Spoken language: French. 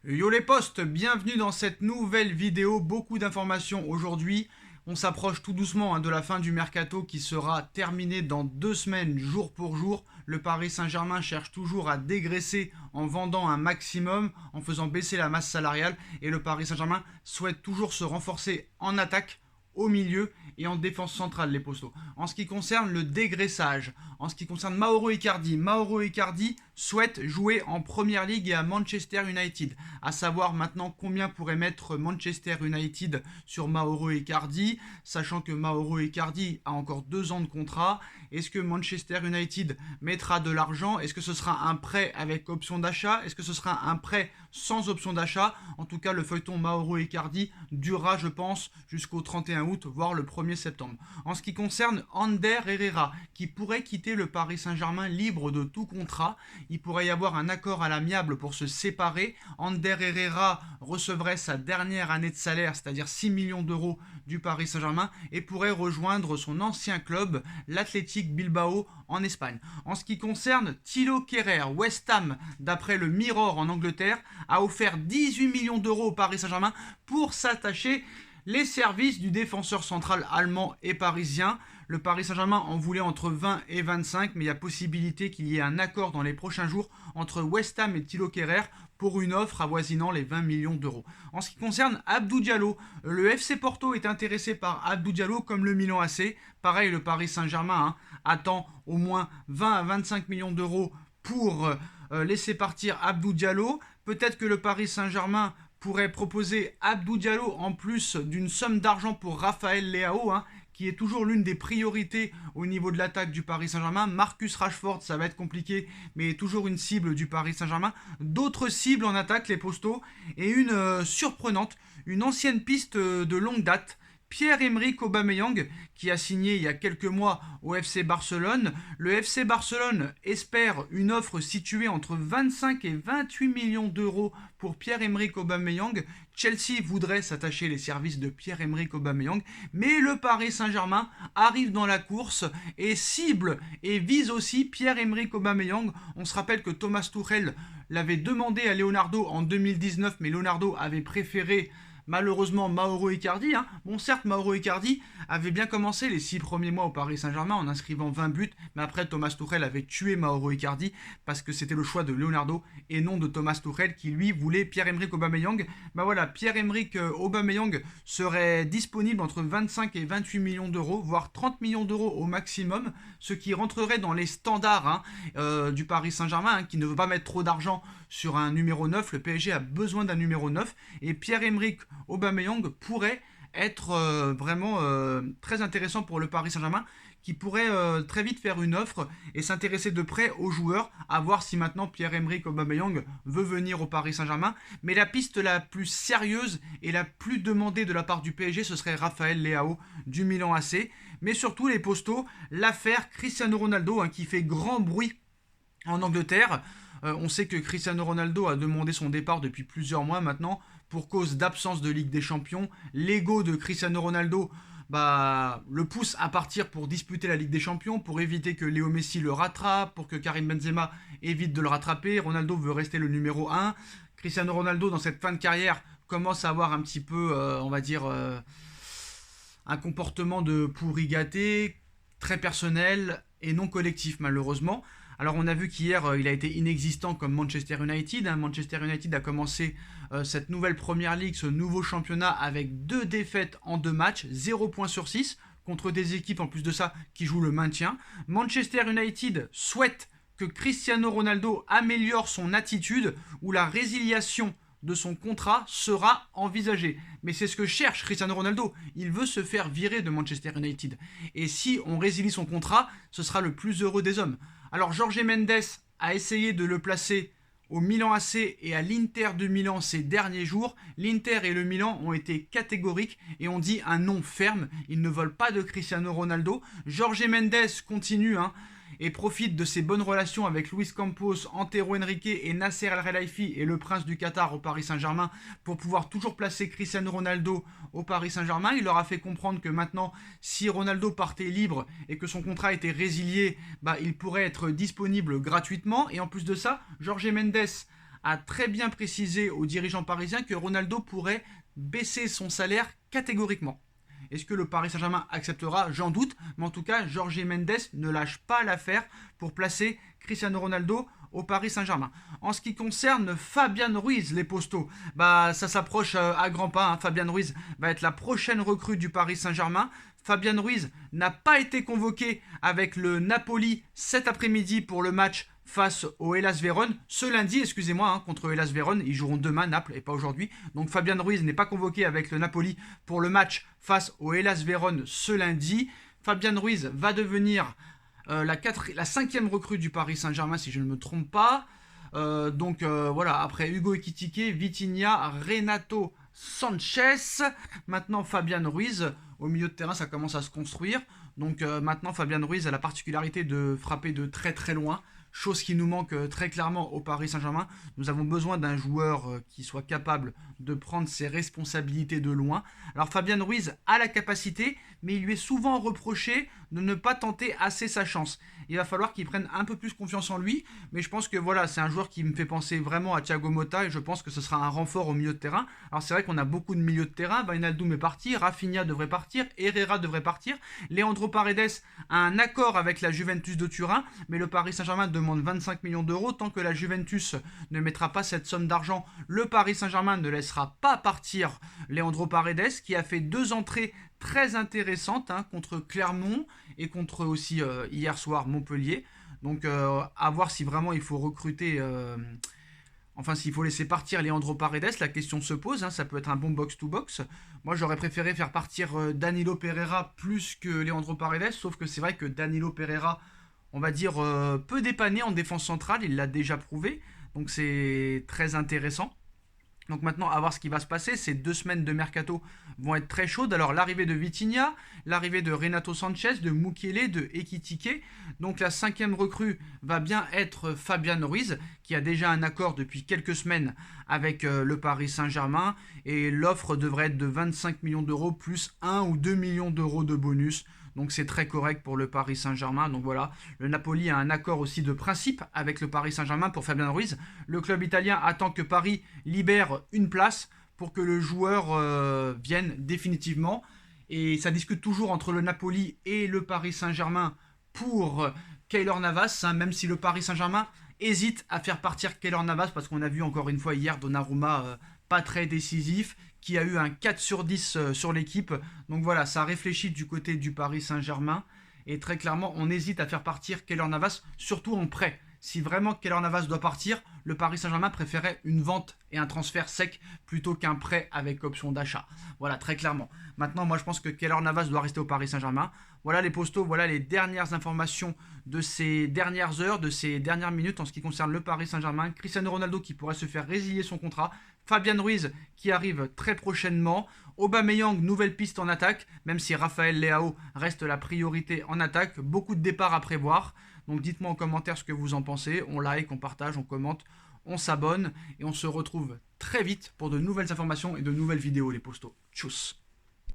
Yo les postes, bienvenue dans cette nouvelle vidéo, beaucoup d'informations aujourd'hui. On s'approche tout doucement de la fin du mercato qui sera terminé dans 2 semaines, jour pour jour. Le Paris Saint-Germain cherche toujours à dégraisser en vendant un maximum, en faisant baisser la masse salariale. Et le Paris Saint-Germain souhaite toujours se renforcer en attaque, au milieu et en défense centrale, les postos. En ce qui concerne le dégraissage, en ce qui concerne Mauro Icardi souhaite jouer en Première Ligue et à Manchester United. À savoir maintenant combien pourrait mettre Manchester United sur Mauro Icardi, sachant que Mauro Icardi a encore 2 ans de contrat. Est-ce que Manchester United mettra de l'argent? Est-ce que ce sera un prêt avec option d'achat? Est-ce que ce sera un prêt sans option d'achat? En tout cas, le feuilleton Mauro Icardi durera, je pense, jusqu'au 31 août, voire le 1er septembre. En ce qui concerne Ander Herrera, qui pourrait quitter le Paris Saint-Germain libre de tout contrat, il pourrait y avoir un accord à l'amiable pour se séparer. Ander Herrera recevrait sa dernière année de salaire, c'est-à-dire 6 millions d'euros du Paris Saint-Germain, et pourrait rejoindre son ancien club, l'Athletic Bilbao, en Espagne. En ce qui concerne Thilo Kehrer, West Ham, d'après le Mirror en Angleterre, a offert 18 millions d'euros au Paris Saint-Germain pour s'attacher les services du défenseur central allemand et parisien. Le Paris Saint-Germain en voulait entre 20 et 25, mais il y a possibilité qu'il y ait un accord dans les prochains jours entre West Ham et Thilo Kehrer pour une offre avoisinant les 20 millions d'euros. En ce qui concerne Abdou Diallo, le FC Porto est intéressé par Abdou Diallo comme le Milan AC. Pareil, le Paris Saint-Germain attend au moins 20 à 25 millions d'euros pour laisser partir Abdou Diallo. Peut-être que le Paris Saint-Germain pourrait proposer Abdou Diallo en plus d'une somme d'argent pour Raphaël Leao, qui est toujours l'une des priorités au niveau de l'attaque du Paris Saint-Germain. Marcus Rashford, ça va être compliqué, mais toujours une cible du Paris Saint-Germain. D'autres cibles en attaque, les postos, et une surprenante, une ancienne piste de longue date, Pierre-Emerick Aubameyang, qui a signé il y a quelques mois au FC Barcelone. Le FC Barcelone espère une offre située entre 25 et 28 millions d'euros pour Pierre-Emerick Aubameyang. Chelsea voudrait s'attacher les services de Pierre-Emerick Aubameyang, mais le Paris Saint-Germain arrive dans la course et cible et vise aussi Pierre-Emerick Aubameyang. On se rappelle que Thomas Tuchel l'avait demandé à Leonardo en 2019, mais Leonardo avait préféré malheureusement Mauro Icardi. Bon, certes, Mauro Icardi avait bien commencé les 6 premiers mois au Paris Saint-Germain en inscrivant 20 buts, mais après Thomas Tuchel avait tué Mauro Icardi parce que c'était le choix de Leonardo et non de Thomas Tuchel qui lui voulait Pierre-Emerick Aubameyang. Voilà, Pierre-Emerick Aubameyang serait disponible entre 25 et 28 millions d'euros, voire 30 millions d'euros au maximum, ce qui rentrerait dans les standards du Paris Saint-Germain, qui ne veut pas mettre trop d'argent sur un numéro 9. Le PSG a besoin d'un numéro 9 et Pierre-Emerick Aubameyang pourrait être vraiment très intéressant pour le Paris Saint-Germain, qui pourrait très vite faire une offre et s'intéresser de près aux joueurs, à voir si maintenant Pierre-Emerick Aubameyang veut venir au Paris Saint-Germain. Mais la piste la plus sérieuse et la plus demandée de la part du PSG, ce serait Raphaël Leao du Milan AC. Mais surtout les postos, l'affaire Cristiano Ronaldo, qui fait grand bruit en Angleterre. On sait que Cristiano Ronaldo a demandé son départ depuis plusieurs mois maintenant pour cause d'absence de Ligue des Champions. L'ego de Cristiano Ronaldo le pousse à partir pour disputer la Ligue des Champions, pour éviter que Léo Messi le rattrape, pour que Karim Benzema évite de le rattraper. Ronaldo veut rester le numéro 1. Cristiano Ronaldo, dans cette fin de carrière, commence à avoir un petit peu, un comportement de pourri gâté, très personnel et non collectif malheureusement. Alors on a vu qu'hier il a été inexistant comme Manchester United. Manchester United a commencé cette nouvelle Première Ligue, ce nouveau championnat avec 2 défaites en 2 matchs, 0 points sur 6 contre des équipes en plus de ça qui jouent le maintien. Manchester United souhaite que Cristiano Ronaldo améliore son attitude ou la résiliation de son contrat sera envisagée. Mais c'est ce que cherche Cristiano Ronaldo. Il veut se faire virer de Manchester United. Et si on résilie son contrat, ce sera le plus heureux des hommes. Alors Jorge Mendes a essayé de le placer au Milan AC et à l'Inter de Milan ces derniers jours. L'Inter et le Milan ont été catégoriques et ont dit un non ferme. Ils ne veulent pas de Cristiano Ronaldo. Jorge Mendes continue et profite de ses bonnes relations avec Luis Campos, Antero Henrique et Nasser Al-Khelaifi et le prince du Qatar au Paris Saint-Germain pour pouvoir toujours placer Cristiano Ronaldo au Paris Saint-Germain. Il leur a fait comprendre que maintenant, si Ronaldo partait libre et que son contrat était résilié, il pourrait être disponible gratuitement. Et en plus de ça, Jorge Mendes a très bien précisé aux dirigeants parisiens que Ronaldo pourrait baisser son salaire catégoriquement. Est-ce que le Paris Saint-Germain acceptera? J'en doute, mais en tout cas, Jorge Mendes ne lâche pas l'affaire pour placer Cristiano Ronaldo au Paris Saint-Germain. En ce qui concerne Fabian Ruiz, les postaux, ça s'approche à grands pas. Hein. Fabian Ruiz va être la prochaine recrue du Paris Saint-Germain. Fabian Ruiz n'a pas été convoqué avec le Napoli cet après-midi pour le match face au Hellas Vérone, ce lundi, excusez-moi, contre Hellas Vérone, ils joueront demain, Naples, et pas aujourd'hui. Donc Fabian Ruiz n'est pas convoqué avec le Napoli pour le match face au Hellas Vérone ce lundi. Fabian Ruiz va devenir la cinquième recrue du Paris Saint-Germain, si je ne me trompe pas. Voilà, après Hugo Ekitike, Vitinha, Renato Sanchez, maintenant Fabian Ruiz. Au milieu de terrain, ça commence à se construire. Donc maintenant, Fabian Ruiz a la particularité de frapper de très très loin. Chose qui nous manque très clairement au Paris Saint-Germain. Nous avons besoin d'un joueur qui soit capable de prendre ses responsabilités de loin. Alors Fabian Ruiz a la capacité, mais il lui est souvent reproché de ne pas tenter assez sa chance. Il va falloir qu'il prenne un peu plus confiance en lui, mais je pense que voilà, c'est un joueur qui me fait penser vraiment à Thiago Motta et je pense que ce sera un renfort au milieu de terrain. Alors c'est vrai qu'on a beaucoup de milieux de terrain, Wijnaldum est parti, Rafinha devrait partir, Herrera devrait partir, Leandro Paredes a un accord avec la Juventus de Turin, mais le Paris Saint-Germain demande 25 millions d'euros. Tant que la Juventus ne mettra pas cette somme d'argent, le Paris Saint-Germain ne laissera pas partir Leandro Paredes, qui a fait 2 entrées très intéressantes contre Clermont et contre aussi hier soir Montpellier. Donc à voir si vraiment il faut recruter, enfin s'il faut laisser partir Leandro Paredes, la question se pose, ça peut être un bon box-to-box. Moi j'aurais préféré faire partir Danilo Pereira plus que Leandro Paredes, sauf que c'est vrai que Danilo Pereira, on va dire, peut dépanner en défense centrale, il l'a déjà prouvé, donc c'est très intéressant. Donc maintenant, à voir ce qui va se passer. Ces 2 semaines de mercato vont être très chaudes. Alors l'arrivée de Vitinha, l'arrivée de Renato Sanchez, de Mukiele, de Ekitike. Donc la 5e recrue va bien être Fabian Ruiz, qui a déjà un accord depuis quelques semaines avec le Paris Saint-Germain. Et l'offre devrait être de 25 millions d'euros plus 1 ou 2 millions d'euros de bonus. Donc c'est très correct pour le Paris Saint-Germain. Donc voilà, le Napoli a un accord aussi de principe avec le Paris Saint-Germain pour Fabian Ruiz. Le club italien attend que Paris libère une place pour que le joueur vienne définitivement. Et ça discute toujours entre le Napoli et le Paris Saint-Germain pour Keylor Navas, même si le Paris Saint-Germain hésite à faire partir Keylor Navas, parce qu'on a vu encore une fois hier Donnarumma pas très décisif, qui a eu un 4 sur 10 sur l'équipe. Donc voilà, ça réfléchit du côté du Paris Saint-Germain. Et très clairement, on hésite à faire partir Keylor Navas, surtout en prêt. Si vraiment Keylor Navas doit partir, le Paris Saint-Germain préférait une vente et un transfert sec plutôt qu'un prêt avec option d'achat. Voilà, très clairement. Maintenant, moi je pense que Keylor Navas doit rester au Paris Saint-Germain. Voilà les postos, voilà les dernières informations de ces dernières heures, de ces dernières minutes en ce qui concerne le Paris Saint-Germain. Cristiano Ronaldo qui pourrait se faire résilier son contrat. Fabian Ruiz qui arrive très prochainement. Aubameyang, nouvelle piste en attaque, même si Raphaël Leao reste la priorité en attaque. Beaucoup de départs à prévoir. Donc dites-moi en commentaire ce que vous en pensez. On like, on partage, on commente, on s'abonne. Et on se retrouve très vite pour de nouvelles informations et de nouvelles vidéos, les postos. Tchuss.